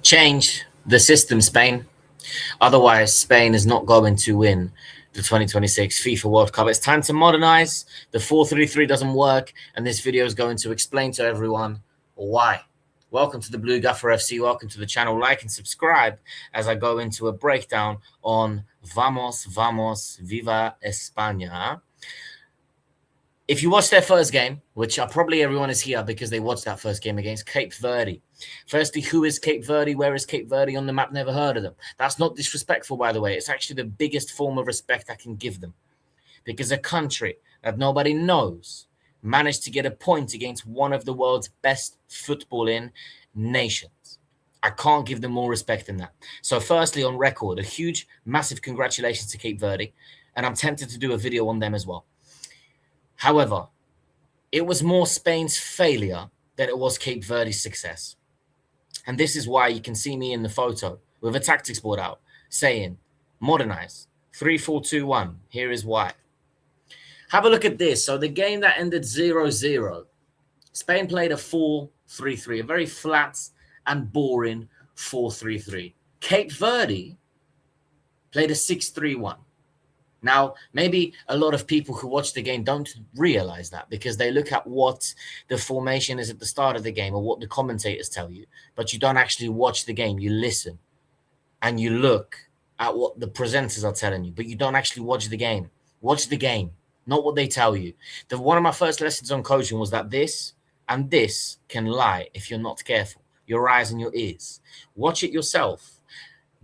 Change the system, Spain. Otherwise, Spain is not going to win the 2026 FIFA World Cup. It's time to modernize. The 4-3-3 doesn't work, and this video is going to explain to everyone why. Welcome to the Blue Gaffer FC. Welcome to the channel. Like and subscribe as I go into a breakdown on Vamos, Vamos, Viva España. If you watched their first game, which probably everyone is here because they watched that first game against Cape Verde. Firstly, who is Cape Verde? Where is Cape Verde on the map? Never heard of them. That's not disrespectful, by the way. It's actually the biggest form of respect I can give them. Because a country that nobody knows managed to get a point against one of the world's best footballing nations. I can't give them more respect than that. So firstly, on record, a huge, massive congratulations to Cape Verde. And I'm tempted to do a video on them as well. However, it was more Spain's failure than it was Cape Verde's success. And this is why you can see me in the photo with a tactics board out saying, modernize, 3-4-2-1. Here is why. Have a look at this. So the game that ended 0-0, Spain played a 4-3-3, a very flat and boring 4-3-3. Cape Verde played a 6-3-1. Now, maybe a lot of people who watch the game don't realize that because they look at what the formation is at the start of the game or what the commentators tell you, but you don't actually watch the game. You listen and you look at what the presenters are telling you, but you don't actually watch the game. Watch the game, not what they tell you. One of my first lessons on coaching was that this and this can lie if you're not careful. Your eyes and your ears. Watch it yourself.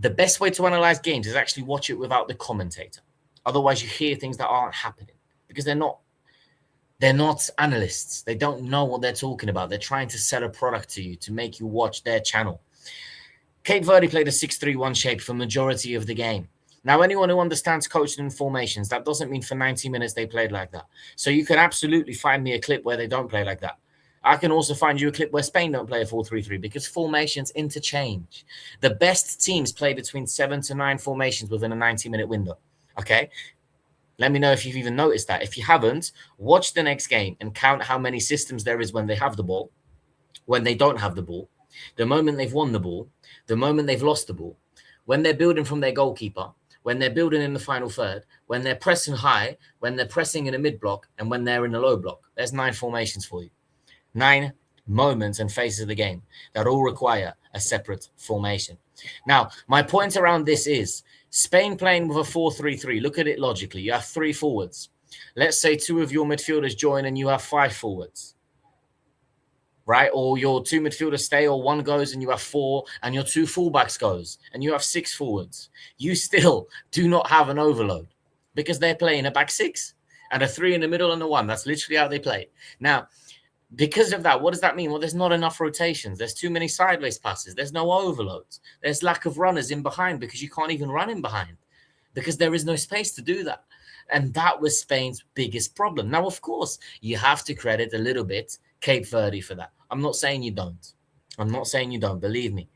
The best way to analyze games is actually watch it without the commentator. Otherwise, you hear things that aren't happening because they're not analysts. They don't know what they're talking about. They're trying to sell a product to you to make you watch their channel. Cape Verde played a 6-3-1 shape for majority of the game. Now, anyone who understands coaching and formations, that doesn't mean for 90 minutes they played like that. So you can absolutely find me a clip where they don't play like that. I can also find you a clip where Spain don't play a 4-3-3 because formations interchange. The best teams play between 7 to 9 formations within a 90-minute window. Okay, let me know if you've even noticed that. If you haven't, watch the next game and count how many systems there is when they have the ball, when they don't have the ball, the moment they've won the ball, the moment they've lost the ball, when they're building from their goalkeeper, when they're building in the final third, when they're pressing high, when they're pressing in a mid block, and when they're in a low block. There's 9 formations for you. 9 moments and phases of the game that all require a separate formation. Now, my point around this is Spain playing with a 4-3-3. Look at it logically. You have 3 forwards. Let's say 2 of your midfielders join and you have 5 forwards, right? Or your 2 midfielders stay or 1 goes and you have 4 and your 2 fullbacks goes and you have 6 forwards. You still do not have an overload because they're playing a back 6 and a 3 in the middle and a 1. That's literally how they play. Now, because of that, what does that mean? Well, there's not enough rotations. There's too many sideways passes. There's no overloads. There's lack of runners in behind because you can't even run in behind because there is no space to do that. And that was Spain's biggest problem. Now, of course, you have to credit a little bit Cape Verde for that. I'm not saying you don't. I'm not saying you don't. Believe me.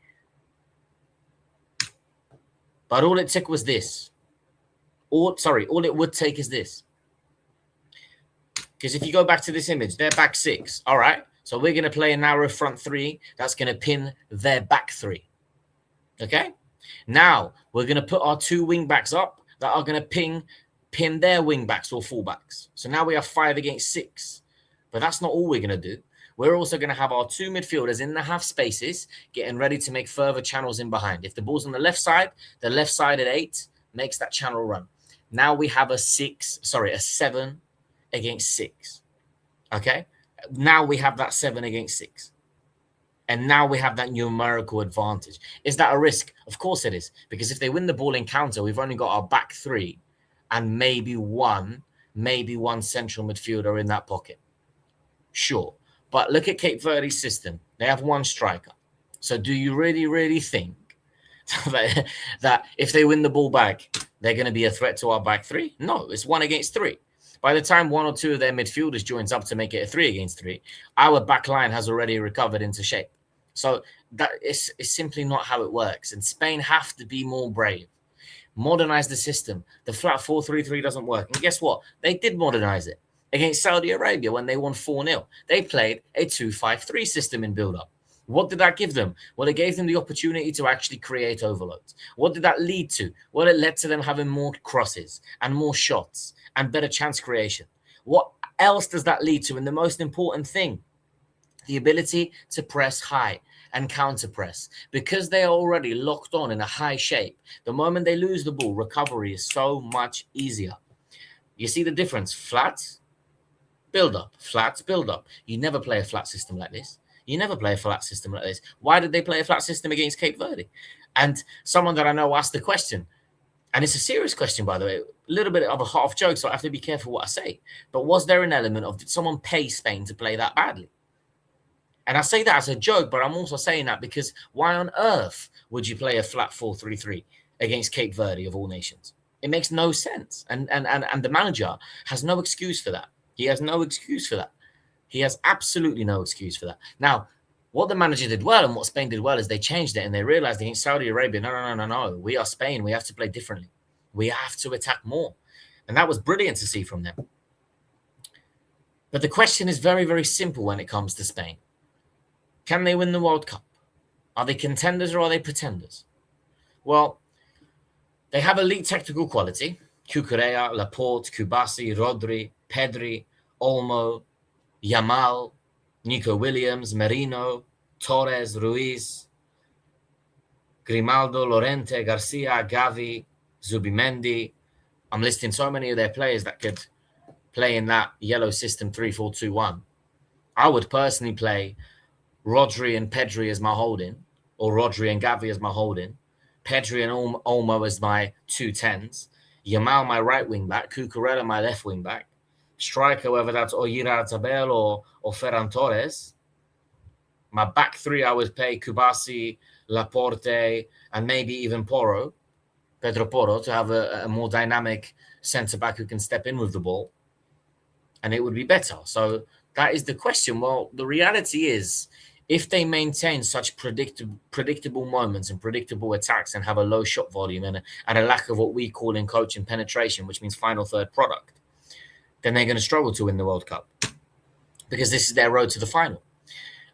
But all it took was this. All it would take is this. Because if you go back to this image, they're back 6. All right. So we're going to play a narrow front 3. That's going to pin their back 3. Okay. Now we're going to put our 2 wing backs up that are going to pin their wing backs or fullbacks. So now we have 5 against 6. But that's not all we're going to do. We're also going to have our 2 midfielders in the half spaces getting ready to make further channels in behind. If the ball's on the left side at 8 makes that channel run. Now we have a 7 against 6. Okay, now we have that 7 against 6, and now we have that numerical advantage. Is that a risk? Of course it is, because if they win the ball in counter, we've only got our back 3 and maybe one central midfielder in that pocket. Sure, but look at Cape Verde's system. They have 1 striker. So do you really think that if they win the ball back, they're going to be a threat to our back 3? No, it's 1 against 3. By the time 1 or 2 of their midfielders joins up to make it a 3 against 3, our back line has already recovered into shape. So that is simply not how it works. And Spain have to be more brave. Modernize the system. The flat 4-3-3 doesn't work. And guess what? They did modernize it. against Saudi Arabia when they won 4-0. They played a 2-5-3 system in build-up. What did that give them? Well, it gave them the opportunity to actually create overloads. What did that lead to? Well, it led to them having more crosses and more shots and better chance creation. What else does that lead to? And the most important thing, the ability to press high and counter press. Because they are already locked on in a high shape, the moment they lose the ball, recovery is so much easier. You see the difference? Flat, build up, flat, build up. You never play a flat system like this. You never play a flat system like this. Why did they play a flat system against Cape Verde? And someone that I know asked the question, and it's a serious question, by the way, a little bit of a half joke, so I have to be careful what I say. But was there an element of, did someone pay Spain to play that badly? And I say that as a joke, but I'm also saying that because why on earth would you play a flat 4-3-3 against Cape Verde of all nations? It makes no sense. And the manager has no excuse for that. He has no excuse for that. He has absolutely no excuse for that. Now, what the manager did well and what Spain did well is they changed it and they realized against Saudi Arabia, no. We are Spain. We have to play differently. We have to attack more. And that was brilliant to see from them. But the question is very, very simple when it comes to Spain. Can they win the World Cup? Are they contenders or are they pretenders? Well, they have elite technical quality. Cucurella, Laporte, Kubasi, Rodri, Pedri, Olmo, Yamal, Nico Williams, Merino, Torres, Ruiz, Grimaldo, Lorente, Garcia, Gavi, Zubimendi. I'm listing so many of their players that could play in that yellow system 3-4-2-1. I would personally play Rodri and Pedri as my holding, or Rodri and Gavi as my holding, Pedri and Olmo as my 2-10s, Yamal my right wing back, Cucurella my left wing back, striker, whether that's Oyarzabal or Ferran Torres. My back three, I would play Kubasi, Laporte, and maybe even Pedro Porro, to have a more dynamic centre-back who can step in with the ball, and it would be better. So that is the question. Well, the reality is, if they maintain such predictable moments and predictable attacks and have a low shot volume and a lack of what we call in coaching penetration, which means final third product, then they're going to struggle to win the World Cup, because this is their road to the final.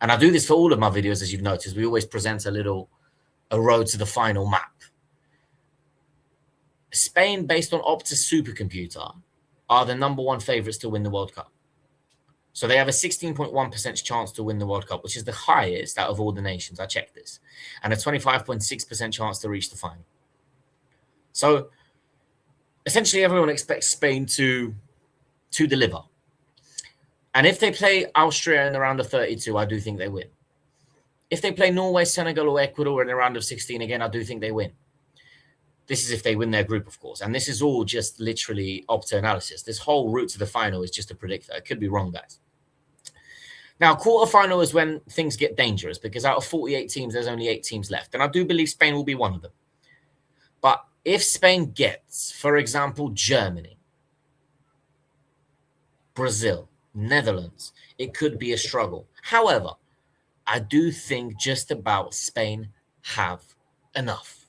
And I do this for all of my videos, as you've noticed. We always present a road to the final map. Spain, based on Opta supercomputer, are the #1 favourites to win the World Cup. So they have a 16.1% chance to win the World Cup, which is the highest out of all the nations. I checked this. And a 25.6% chance to reach the final. So essentially everyone expects Spain to deliver. And if they play Austria in the round of 32, I do think they win. If they play Norway, Senegal, or Ecuador in the round of 16, again, I do think they win. This is if they win their group, of course. And this is all just literally Opta analysis. This whole route to the final is just a predictor. It could be wrong, guys. Now, quarterfinal is when things get dangerous, because out of 48 teams, there's only 8 teams left. And I do believe Spain will be one of them. But if Spain gets, for example, Germany, Brazil, Netherlands, it could be a struggle. However, I do think just about Spain have enough.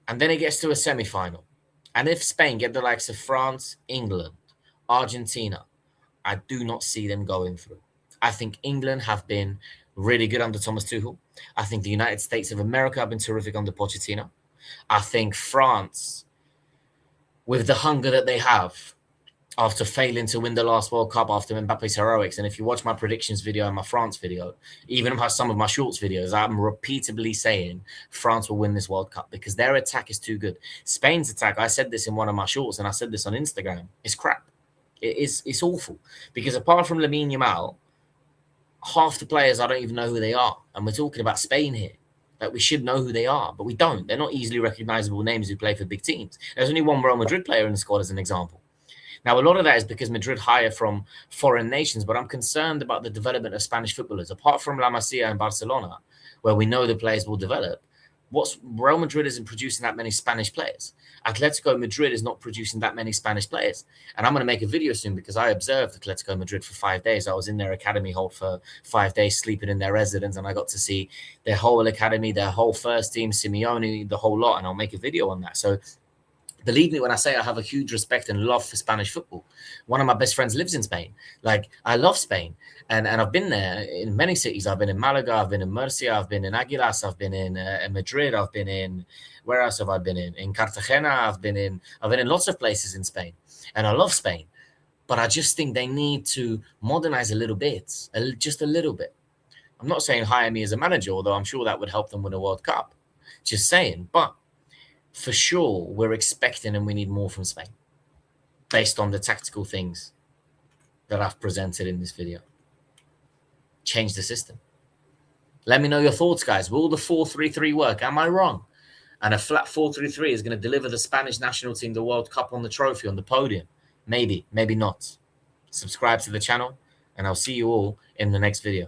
And then it gets to a semi-final. And if Spain get the likes of France, England, Argentina, I do not see them going through. I think England have been really good under Thomas Tuchel. I think the United States of America have been terrific under Pochettino. I think France, with the hunger that they have, after failing to win the last World Cup after Mbappe's heroics. And if you watch my predictions video and my France video, even some of my shorts videos, I'm repeatedly saying France will win this World Cup because their attack is too good. Spain's attack, I said this in one of my shorts and I said this on Instagram, is crap. It's awful. Because apart from Lamine Yamal, half the players, I don't even know who they are. And we're talking about Spain here. Like, we should know who they are, but we don't. They're not easily recognizable names who play for big teams. There's only one Real Madrid player in the squad as an example. Now, a lot of that is because Madrid hire from foreign nations, but I'm concerned about the development of Spanish footballers. Apart from La Masia and Barcelona, where we know the players will develop, Real Madrid isn't producing that many Spanish players. Atletico Madrid is not producing that many Spanish players. And I'm going to make a video soon because I observed Atletico Madrid for 5 days. I was in their academy hold for 5 days, sleeping in their residence, and I got to see their whole academy, their whole first team, Simeone, the whole lot, and I'll make a video on that. So Believe me when I say I have a huge respect and love for Spanish football. One of my best friends lives in Spain. Like, I love Spain. And I've been there in many cities. I've been in Malaga, I've been in Murcia, I've been in Aguilas, I've been in Madrid, I've been in, where else have I been in? In Cartagena, I've been in lots of places in Spain. And I love Spain. But I just think they need to modernize a little bit, just a little bit. I'm not saying hire me as a manager, although I'm sure that would help them win a World Cup. Just saying. But for sure, we're expecting and we need more from Spain based on the tactical things that I've presented in this video. Change the system. Let me know your thoughts, guys. Will the 4-3-3 work? Am I wrong? And a flat 4-3-3 is going to deliver the Spanish national team the World Cup on the trophy, on the podium. Maybe, maybe not. Subscribe to the channel, and I'll see you all in the next video.